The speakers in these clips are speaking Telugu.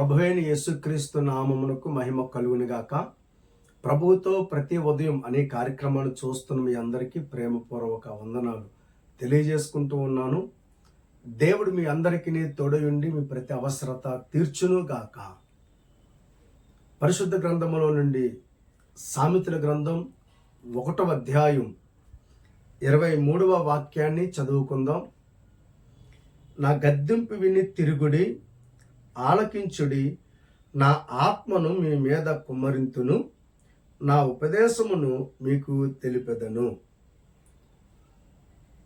ప్రభువైన యేసుక్రీస్తు నామమునకు మహిమ కలుగునుగాక. ప్రభువుతో ప్రతి ఉదయం అనే కార్యక్రమాన్ని చూస్తున్న మీ అందరికీ ప్రేమపూర్వక వందనాలు తెలియజేసుకుంటూ ఉన్నాను. దేవుడు మీ అందరికీ తోడయుండి మీ ప్రతి అవసరత తీర్చునుగాక. పరిశుద్ధ గ్రంథములో నుండి సామెతల గ్రంథం 1వ అధ్యాయం 23వ వాక్యాన్ని చదువుకుందాం. నా గద్దింపు విని తిరుగుడి, ఆలకించుడి, నా ఆత్మను మీ మీద కుమ్మరింతును, నా ఉపదేశమును మీకు తెలిపెదను.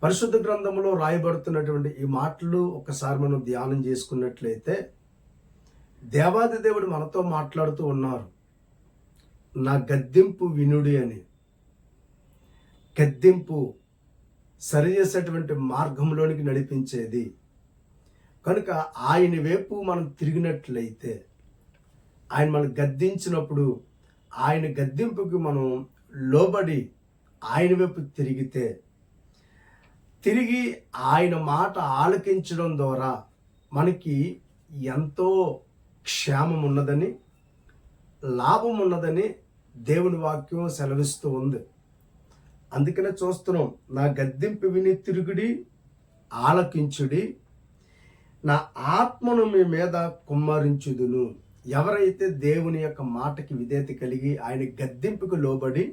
పరిశుద్ధ గ్రంథంలో రాయబడుతున్నటువంటి ఈ మాటలు ఒకసారి మనం ధ్యానం చేసుకున్నట్లయితే, దేవాది దేవుడు మనతో మాట్లాడుతూ ఉన్నారు. నా గద్దింపు వినుడి అని. గద్దింపు సరిచేసేటువంటి మార్గంలోనికి నడిపించేది కనుక ఆయన వైపు మనం తిరిగినట్లయితే, ఆయన మనం గద్దించినప్పుడు ఆయన గద్దింపుకి మనం లోబడి ఆయన వైపు తిరిగి ఆయన మాట ఆలకించడం ద్వారా మనకి ఎంతో క్షేమం ఉన్నదని, లాభం ఉన్నదని దేవుని వాక్యం సెలవిస్తూ ఉంది. అందుకనే చూస్తున్నాం, నా గద్దింపు విని తిరుగుడి, ఆలకించుడి, నా ఆత్మను మీ మీద కుమ్మరించుదును. ఎవరైతే దేవుని యొక్క మాటకి విధేయత కలిగి ఆయన గద్దింపుకు లోబడి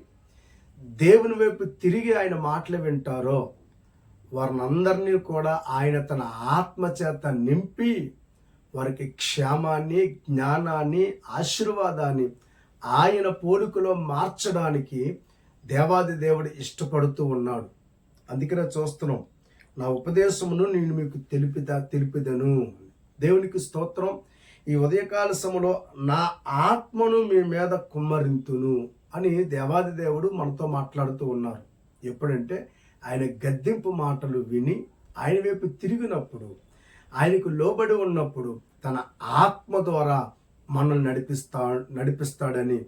దేవుని వైపు తిరిగి ఆయన మాటలు వింటారో వారినందరినీ కూడా ఆయన తన ఆత్మ చేత నింపి వారికి క్షేమాన్ని, జ్ఞానాన్ని, ఆశీర్వాదాన్ని ఆయన పోలికలో మార్చడానికి దేవాది దేవుడు ఇష్టపడుతూ ఉన్నాడు. అందుకనే చూస్తున్నాం, నా ఉపదేశమును నేను మీకు తెలిపిదను. దేవునికి స్తోత్రం. ఈ ఉదయకాల సమయంలో నా ఆత్మను మీ మీద కుమ్మరింతును అని దేవాది దేవుడు మనతో మాట్లాడుతూ ఉన్నారు. ఎప్పుడంటే ఆయన గద్దింపు మాటలు విని ఆయన వైపు తిరిగినప్పుడు, ఆయనకు లోబడి ఉన్నప్పుడు తన ఆత్మ ద్వారా మనల్ని నడిపిస్తాడని,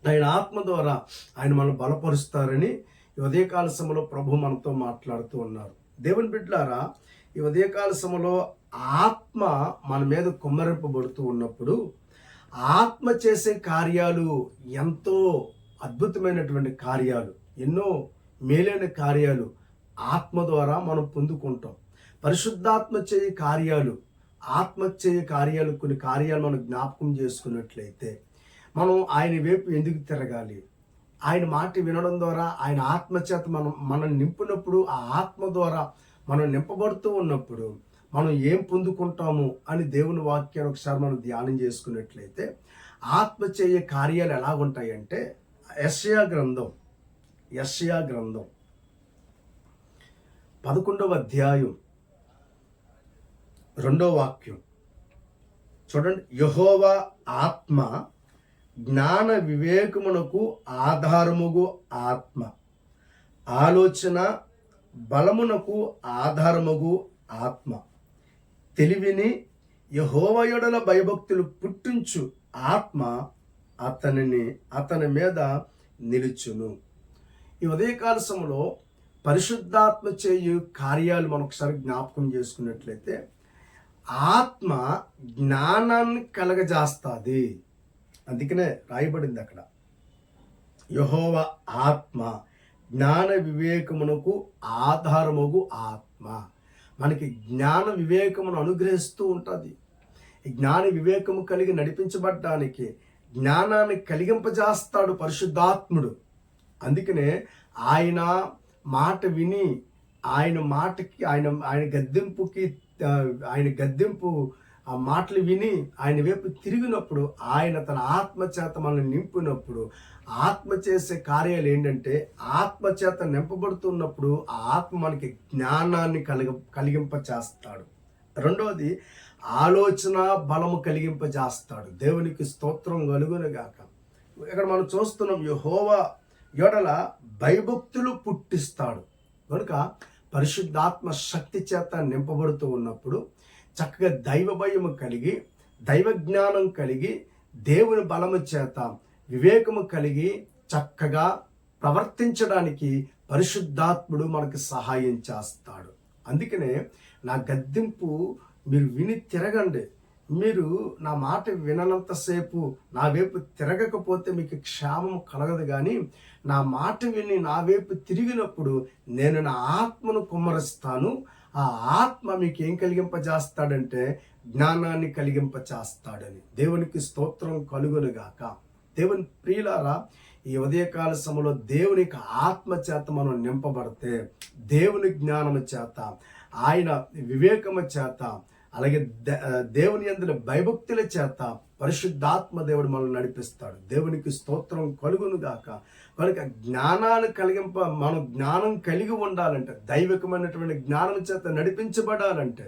ఆయన ఆత్మ ద్వారా ఆయన మనం బలపరుస్తారని ఈ ఉదయకాల సమయంలో ప్రభు మనతో మాట్లాడుతూ ఉన్నారు. దేవుని బిడ్డలారా, ఈ ఉదయకాల సమయంలో ఆత్మ మన మీద కుమ్మరింపబడుతూ ఉన్నప్పుడు ఆత్మ చేసే కార్యాలు ఎంతో అద్భుతమైనటువంటి కార్యాలు, ఎన్నో మేలైన కార్యాలు ఆత్మ ద్వారా మనం పొందుకుంటాం. పరిశుద్ధాత్మ చేయ కార్యాలు, ఆత్మ చేయ కార్యాలు, కొన్ని కార్యాలు మనం జ్ఞాపకం చేసుకున్నట్లయితే మనం ఆయన వైపు ఎందుకు తిరగాలి? ఆయన మాట వినడం ద్వారా ఆయన ఆత్మ చేత మనం నింపినప్పుడు, ఆ ఆత్మ ద్వారా మనం నింపబడుతూ ఉన్నప్పుడు మనం ఏం పొందుకుంటాము అని దేవుని వాక్యాన్ని ఒకసారి మనం ధ్యానం చేసుకున్నట్లయితే, ఆత్మ చేయ కార్యాలు ఎలా ఉంటాయంటే, యెషయా గ్రంథం 11వ అధ్యాయం 2వ వాక్యం చూడండి. యెహోవా ఆత్మ జ్ఞాన వివేకమునకు ఆధారముగు ఆత్మ, ఆలోచన బలమునకు ఆధారముగు ఆత్మ, తెలివిని యెహోవా యెడల భయభక్తులు పుట్టించు ఆత్మ అతని మీద నిలుచును. ఈ ఉదయకాల సమయంలో పరిశుద్ధాత్మ చేయు కార్యాలు మనం ఒకసారి జ్ఞాపకం చేసుకున్నట్లయితే, ఆత్మ జ్ఞానాన్ని కలగజేస్తుంది. అందుకనే రాయబడింది అక్కడ, యెహోవా ఆత్మ జ్ఞాన వివేకమునకు ఆధారముగు ఆత్మ. మనకి జ్ఞాన వివేకమును అనుగ్రహిస్తూ ఉంటుంది. ఈ జ్ఞాన వివేకము కలిగి నడిపించబడ్డానికి జ్ఞానాన్ని కలిగింపజేస్తాడు పరిశుద్ధాత్ముడు. అందుకనే ఆయన మాట విని ఆయన మాటకి ఆయన గద్దింపు ఆ మాటలు విని ఆయన వైపు తిరిగినప్పుడు, ఆయన తన ఆత్మ చేత మనల్ని నింపినప్పుడు, ఆత్మ చేసే కార్యాలు ఏంటంటే, ఆత్మ చేత నింపబడుతున్నప్పుడు ఆ ఆత్మ మనకి జ్ఞానాన్ని కలిగింపచేస్తాడు. రెండవది, ఆలోచన బలము కలిగింపజేస్తాడు. దేవునికి స్తోత్రం కలుగునుగాక. ఇక్కడ మనం చూస్తున్నాం, యెహోవా యెడల భయభక్తులు పుట్టిస్తాడు. కనుక పరిశుద్ధాత్మ శక్తి చేత నింపబడుతూ ఉన్నప్పుడు చక్కగా దైవ భయము కలిగి, దైవ జ్ఞానం కలిగి, దేవుని బలము చేత వివేకము కలిగి చక్కగా ప్రవర్తించడానికి పరిశుద్ధాత్ముడు మనకు సహాయం చేస్తాడు. అందుకనే నా గద్దింపు మీరు విని తిరగండి. మీరు నా మాట విననంతసేపు నా వైపు తిరగకపోతే మీకు క్షేమం కలగదు, కానీ నా మాట విని నా వైపు తిరిగినప్పుడు నేను నా ఆత్మను కుమ్మరిస్తాను. ఆ ఆత్మ మీకు ఏం కలిగింపజేస్తాడంటే జ్ఞానాన్ని కలిగింపచేస్తాడని. దేవునికి స్తోత్రం కలుగునుగాక. దేవుని ప్రియులారా, ఈ ఉదయకాల సమయంలో దేవుని యొక్క ఆత్మ చేత మనం నింపబడితే, దేవుని జ్ఞానము చేత, ఆయన వివేకము చేత, అలాగే దేవుని యందు భయభక్తుల చేత పరిశుద్ధాత్మ దేవుడు మనల్ని నడిపిస్తాడు. దేవునికి స్తోత్రం కలుగును గాక. కనుక జ్ఞానాన్ని మనం జ్ఞానం కలిగి ఉండాలంటే, దైవికమైనటువంటి జ్ఞానం చేత నడిపించబడాలంటే,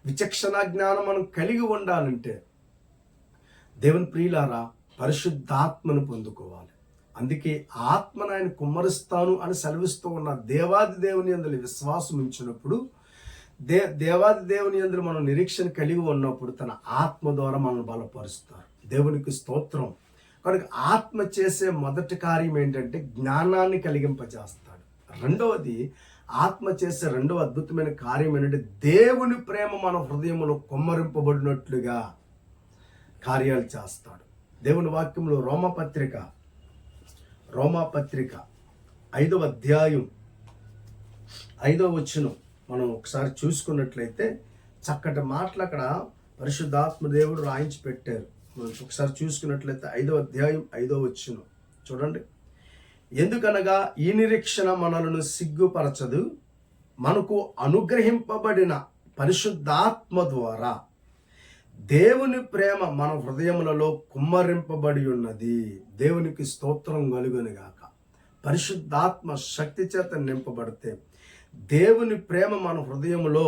విచక్షణ జ్ఞానం మనం కలిగి ఉండాలంటే, దేవుని ప్రియులారా, పరిశుద్ధాత్మను పొందుకోవాలి. అందుకే ఆత్మను ఆయన కుమ్మరిస్తాను అని సెలవిస్తూ ఉన్న దేవాది దేవుని యందు విశ్వాసం ఉంచినప్పుడు, దేవాది దేవుని యందు మనం నిరీక్షణ కలిగి ఉన్నప్పుడు తన ఆత్మ ద్వారా మనల్ని బలపరుస్తారు. దేవునికి స్తోత్రం. కనుక ఆత్మ చేసే మొదటి కార్యం ఏంటంటే జ్ఞానాన్ని కలిగింపజేస్తాడు. రెండవది, ఆత్మ చేసే రెండవ అద్భుతమైన కార్యం ఏంటంటే దేవుని ప్రేమ మన హృదయంలో కుమ్మరింపబడినట్లుగా కార్యాలు చేస్తాడు. దేవుని వాక్యంలో రోమాపత్రిక 5వ అధ్యాయం 5వ వచనం మనం ఒకసారి చూసుకున్నట్లయితే చక్కటి మాటలు అక్కడ పరిశుద్ధాత్మ దేవుడు రాయించి పెట్టారు. మనం ఒకసారి చూసుకున్నట్లయితే 5వ అధ్యాయం 5వ వచనం చూడండి. ఎందుకనగా ఈ నిరీక్షణ మనలను సిగ్గుపరచదు, మనకు అనుగ్రహింపబడిన పరిశుద్ధాత్మ ద్వారా దేవుని ప్రేమ మన హృదయములలో కుమ్మరింపబడి ఉన్నది. దేవునికి స్తోత్రం కలుగునుగాక. పరిశుద్ధాత్మ శక్తి చేత నింపబడితే దేవుని ప్రేమ మన హృదయంలో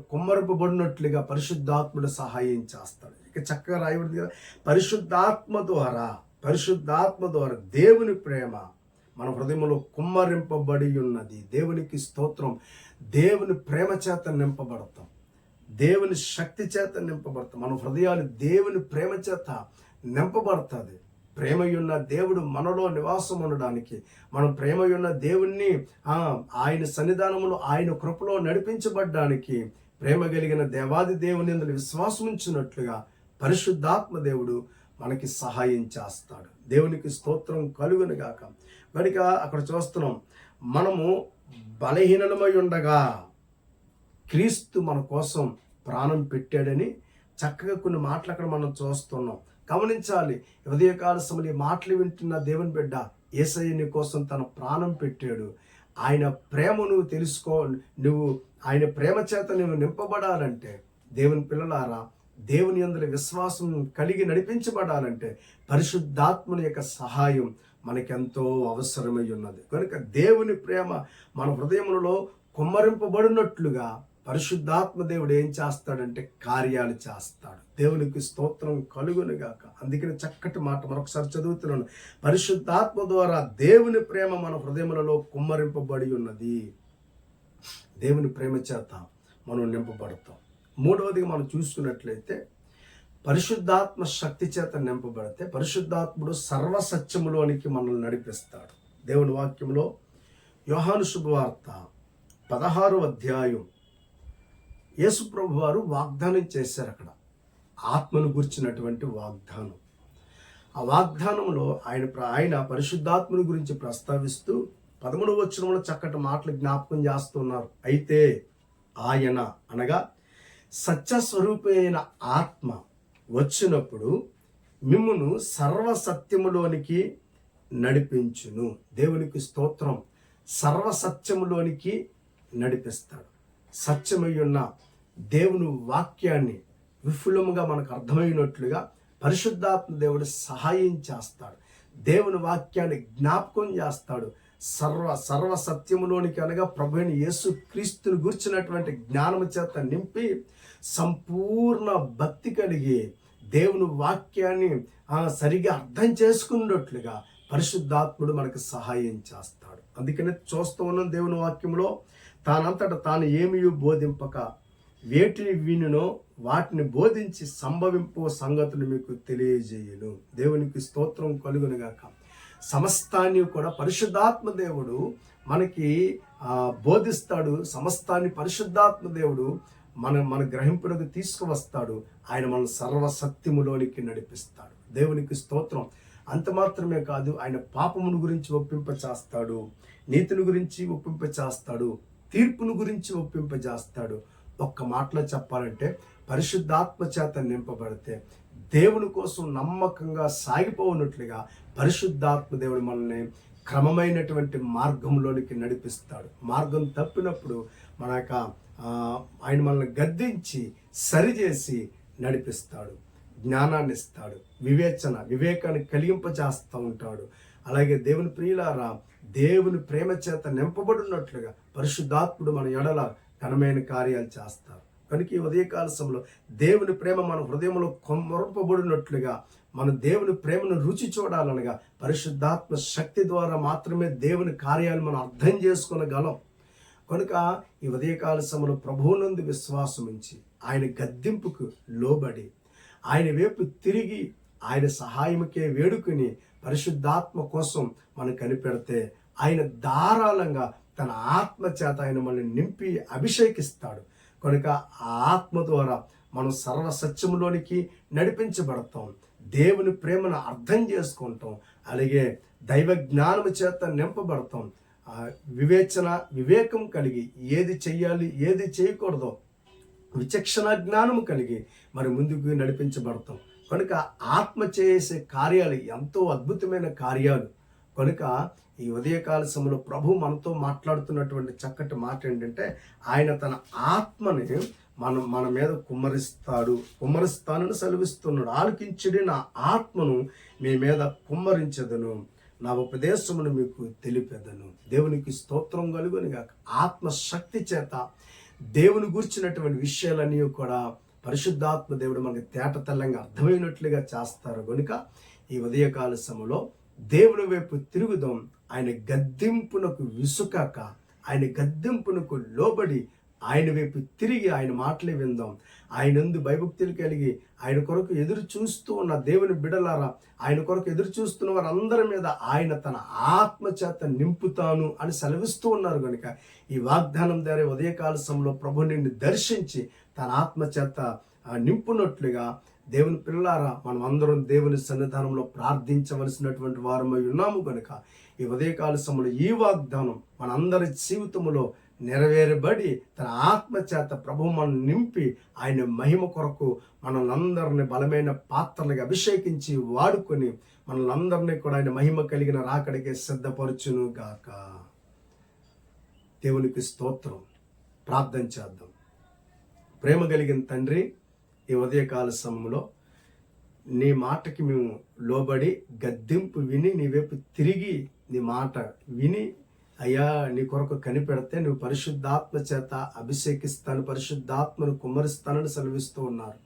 కుమ్మరింపబడినట్లుగా పరిశుద్ధాత్ముడు సహాయం చేస్తాడు. ఇక చక్కగా రాయబడింది కదా, పరిశుద్ధాత్మ ద్వారా దేవుని ప్రేమ మన హృదయంలో కుమ్మరింపబడి ఉన్నది. దేవునికి స్తోత్రం. దేవుని ప్రేమ చేత నింపబడతాం, దేవుని శక్తి చేత నింపబడతాం. మన హృదయాలు దేవుని ప్రేమ చేత నింపబడుతుంది. ప్రేమయున్న దేవుడు మనలో నివాసం ఉండడానికి, మనం ప్రేమయున్న దేవుణ్ణి ఆయన సన్నిధానంలో ఆయన కృపలో నడిపించబడ్డానికి, ప్రేమ కలిగిన దేవాది దేవుని యందు విశ్వాసం ఉంచినట్లుగా పరిశుద్ధాత్మ దేవుడు మనకి సహాయం చేస్తాడు. దేవునికి స్తోత్రం కలుగునుగాక. కనుక అక్కడ చూస్తున్నాం, మనము బలహీనమై ఉండగా క్రీస్తు మన కోసం ప్రాణం పెట్టాడని చక్కగా కొన్ని మాటలు అక్కడ మనం చూస్తున్నాం. గమనించాలి, ఉదయకాల సమయంలో ఈ మాటలు వింటున్న దేవుని బిడ్డ, యేసయ్య నీ కోసం తన ప్రాణం పెట్టాడు. ఆయన ప్రేమ నువ్వు తెలుసుకో, నువ్వు ఆయన ప్రేమ చేత నువ్వు నింపబడాలంటే, దేవుని పిల్లలారా, దేవుని యందు విశ్వాసం కలిగి నడిపించబడాలంటే పరిశుద్ధాత్మని యొక్క సహాయం మనకెంతో అవసరమై ఉన్నది. కనుక దేవుని ప్రేమ మన హృదయములలో కుమ్మరింపబడినట్లుగా పరిశుద్ధాత్మ దేవుడు ఏం చేస్తాడంటే కార్యాలు చేస్తాడు. దేవునికి స్తోత్రం కలుగునుగాక. అందుకని చక్కటి మాట మరొకసారి చదువుతున్నాను. పరిశుద్ధాత్మ ద్వారా దేవుని ప్రేమ మన హృదయములలో కుమ్మరింపబడి ఉన్నది. దేవుని ప్రేమ చేత మనం నింపబడతాం. మూడవదిగా మనం చూసుకున్నట్లయితే, పరిశుద్ధాత్మ శక్తి చేత నింపబడితే పరిశుద్ధాత్ముడు సర్వసత్యములోనికి మనల్ని నడిపిస్తాడు. దేవుని వాక్యంలో యోహాను శుభవార్త 16వ అధ్యాయం యేసు ప్రభు వారు వాగ్దానం చేశారు. అక్కడ ఆత్మను గురించినటువంటి వాగ్దానం. ఆ వాగ్దానంలో ఆయన పరిశుద్ధాత్మని గురించి ప్రస్తావిస్తూ 13వ వచనంలో చక్కటి మాటలు జ్ఞాపకం చేస్తున్నారు. అయితే ఆయన అనగా సత్యస్వరూపి అయిన ఆత్మ వచ్చినప్పుడు మిమ్మును సర్వసత్యములోనికి నడిపించును. దేవునికి స్తోత్రం. సర్వసత్యములోనికి నడిపిస్తాడు. సత్యమయ్యున్న దేవుని వాక్యాన్ని విఫులముగా మనకు అర్థమైనట్లుగా పరిశుద్ధాత్మ దేవుడు సహాయం చేస్తాడు. దేవుని వాక్యాన్ని జ్ఞాపకం చేస్తాడు. సర్వ సత్యములోనికి అనగా ప్రభువైన యేసు క్రీస్తుని గురించినటువంటి జ్ఞానము చేత నింపి సంపూర్ణ భక్తి కలిగి దేవుని వాక్యాన్ని సరిగా అర్థం చేసుకున్నట్లుగా పరిశుద్ధాత్ముడు మనకు సహాయం చేస్తాడు. అందుకనే చూస్తూ ఉన్నాం దేవుని వాక్యంలో, తానంతట తాను ఏమీ బోధింపక వేటిని వినునో వాటిని బోధించి సంభవింపు సంగతులు మీకు తెలియజేయును. దేవునికి స్తోత్రం కలుగునుగాక. సమస్తాన్ని కూడా పరిశుద్ధాత్మ దేవుడు మనకి బోధిస్తాడు. సమస్తాన్ని పరిశుద్ధాత్మ దేవుడు మన గ్రహింపులకు తీసుకువస్తాడు. ఆయన మన సర్వసత్యములోనికి నడిపిస్తాడు. దేవునికి స్తోత్రం. అంత మాత్రమే కాదు, ఆయన పాపమును గురించి ఒప్పింపచేస్తాడు, నీతిని గురించి ఒప్పింపచేస్తాడు, తీర్పును గురించి ఒప్పింపజేస్తాడు. ఒక్క మాటలో చెప్పాలంటే పరిశుద్ధాత్మ చేత నింపబడితే దేవుని కోసం నమ్మకంగా సాగిపోనట్లుగా పరిశుద్ధాత్మ దేవుడు మనల్ని క్రమమైనటువంటి మార్గంలోనికి నడిపిస్తాడు. మార్గం తప్పినప్పుడు ఆయన మనల్ని గద్దించి సరిచేసి నడిపిస్తాడు. జ్ఞానాన్ని ఇస్తాడు, వివేకాన్ని కలిగింపజేస్తూ ఉంటాడు. అలాగే దేవుని ప్రియులారా, దేవుని ప్రేమ చేత నింపబడినట్లుగా పరిశుద్ధాత్ముడు మన ఎడల ఘనమైన కార్యాలు చేస్తారు. కనుక ఈ ఉదయకాల సమయంలో దేవుని ప్రేమ మన హృదయంలో కొమ్మరింపబడినట్లుగా మన దేవుని ప్రేమను రుచి చూడాలనగా పరిశుద్ధాత్మ శక్తి ద్వారా మాత్రమే దేవుని కార్యాలు మనం అర్థం చేసుకోగలం. కనుక ఈ ఉదయకాల సమయంలో ప్రభువునందు విశ్వాసం ఉంచి ఆయన గద్దింపుకు లోబడి ఆయన వైపు తిరిగి ఆయన సహాయముకే వేడుకుని పరిశుద్ధాత్మ కోసం మనం కనిపెడితే ఆయన ధారాళంగా తన ఆత్మ చేత ఆయన మనల్ని నింపి అభిషేకిస్తాడు. కనుక ఆ ఆత్మ ద్వారా మనం సర్వసత్యములోనికి నడిపించబడతాం, దేవుని ప్రేమను అర్థం చేసుకుంటాం, అలాగే దైవ జ్ఞానము చేత నింపబడతాం. వివేకం కలిగి ఏది చెయ్యాలి ఏది చేయకూడదో విచక్షణ జ్ఞానము కలిగి మరి ముందుకు నడిపించబడతాం. కనుక ఆత్మ చేసే కార్యాలు ఎంతో అద్భుతమైన కార్యాలు. కనుక ఈ ఉదయకాల సమయంలో ప్రభు మనతో మాట్లాడుతున్నటువంటి చక్కటి మాట ఏంటంటే ఆయన తన ఆత్మని మన మీద కుమ్మరిస్తానని సెలవిస్తున్నాడు. ఆలకించుడి, నా ఆత్మను మీ మీద కుమ్మరించదను, నా ఉపదేశమును మీకు తెలిపెదను. దేవునికి స్తోత్రం కలుగునుగాక. ఆత్మశక్తి చేత దేవుని గూర్చినటువంటి విషయాలన్నీ కూడా పరిశుద్ధాత్మ దేవుడు మనకి తేటతెల్లంగా అర్థమైనట్లుగా చేస్తారు. కనుక ఈ ఉదయకాల సమయంలో దేవుని వైపు తిరుగుదాం. ఆయన గద్దింపునకు విసుకాక, ఆయన గద్దింపునకు లోబడి ఆయన వైపు తిరిగి ఆయన మాటలే విందాం. ఆయనందు భయభక్తులు కలిగి ఆయన కొరకు ఎదురు చూస్తూ ఉన్న దేవుని బిడలారా, ఆయన కొరకు ఎదురు చూస్తున్న వారందరి మీద ఆయన తన ఆత్మ చేత నింపుతాను అని సెలవిస్తూ ఉన్నారు. కనుక ఈ వాగ్దానం ద్వారా ఉదయకాల సమయంలో ప్రభు నిన్ను దర్శించి తన ఆత్మ చేత నింపునట్లుగా దేవుని పిల్లారా మనం అందరం దేవుని సన్నిధానంలో ప్రార్థించవలసినటువంటి వారమై ఉన్నాము. కనుక ఈ ఉదయకాల సమయంలో ఈ వాగ్దానం మనందరి జీవితంలో నెరవేరబడి తన ఆత్మ చేత ప్రభు మనం నింపి ఆయన మహిమ కొరకు మనల్ని బలమైన పాత్రలుగా అభిషేకించి వాడుకొని మనల్ని కూడా ఆయన మహిమ కలిగిన రాకడికే సిద్ధపరచును గాక. దేవునికి స్తోత్రం. ప్రార్థన చేద్దాం. ప్రేమ కలిగిన తండ్రి, ఈ ఉదయకాల సమయంలో నీ మాటకి మేము లోబడి గద్దింపు విని నీ వైపు తిరిగి నీ మాట విని అయ్యా నీ కొరకు కనిపెడితే నువ్వు పరిశుద్ధాత్మ చేత అభిషేకిస్తాను, పరిశుద్ధాత్మను కుమ్మరిస్తానని సెలవిస్తూ ఉన్నారు.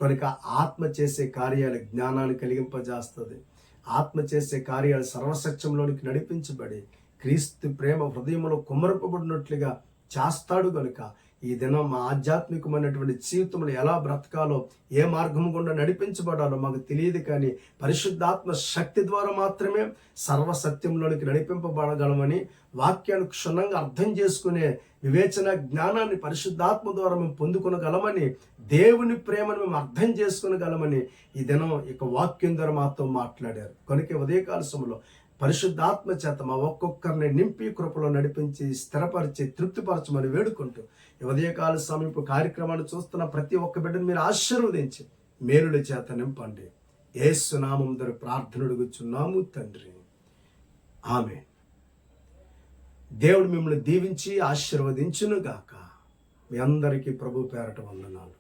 కనుక ఆత్మ చేసే కార్యాలు జ్ఞానాన్ని కలిగింపజేస్తుంది. ఆత్మ చేసే కార్యాలు సర్వసత్యంలోనికి నడిపించబడి క్రీస్తు ప్రేమ హృదయంలో కుమ్మరింపబడినట్లుగా చేస్తాడు. కనుక ఈ దినం మా ఆధ్యాత్మికమైనటువంటి జీవితంలో ఎలా బ్రతకాలో, ఏ మార్గం గుండా నడిపించబడాలో మాకు తెలియదు. కానీ పరిశుద్ధాత్మ శక్తి ద్వారా మాత్రమే సర్వసత్యంలోనికి నడిపింపబడగలమని, వాక్యాన్ని క్షుణ్ణంగా అర్థం చేసుకునే వివేచన జ్ఞానాన్ని పరిశుద్ధాత్మ ద్వారా మేము పొందుకొనగలమని, దేవుని ప్రేమను మేము అర్థం చేసుకునగలమని ఈ దినం ఇక వాక్యం ద్వారా మాతో మాట్లాడారు. కనుక ఉదయకాల సమయంలో పరిశుద్ధాత్మ చేత మా ఒక్కొక్కరిని నింపి కృపలో నడిపించి స్థిరపరిచి తృప్తిపరచమని వేడుకుంటూ ఈ ఉదయకాల సమీప కార్యక్రమాన్ని చూస్తున్న ప్రతి ఒక్క బిడ్డను మీరు ఆశీర్వదించి మేలుల చేత నింపండి. యేసు నామం ద్వారా ప్రార్థన అడుగుచున్నాము తండ్రి, ఆమేన్. దేవుడు మిమ్మల్ని దీవించి ఆశీర్వదించును గాక. మీ అందరికీ ప్రభు పేరట వందనాలు.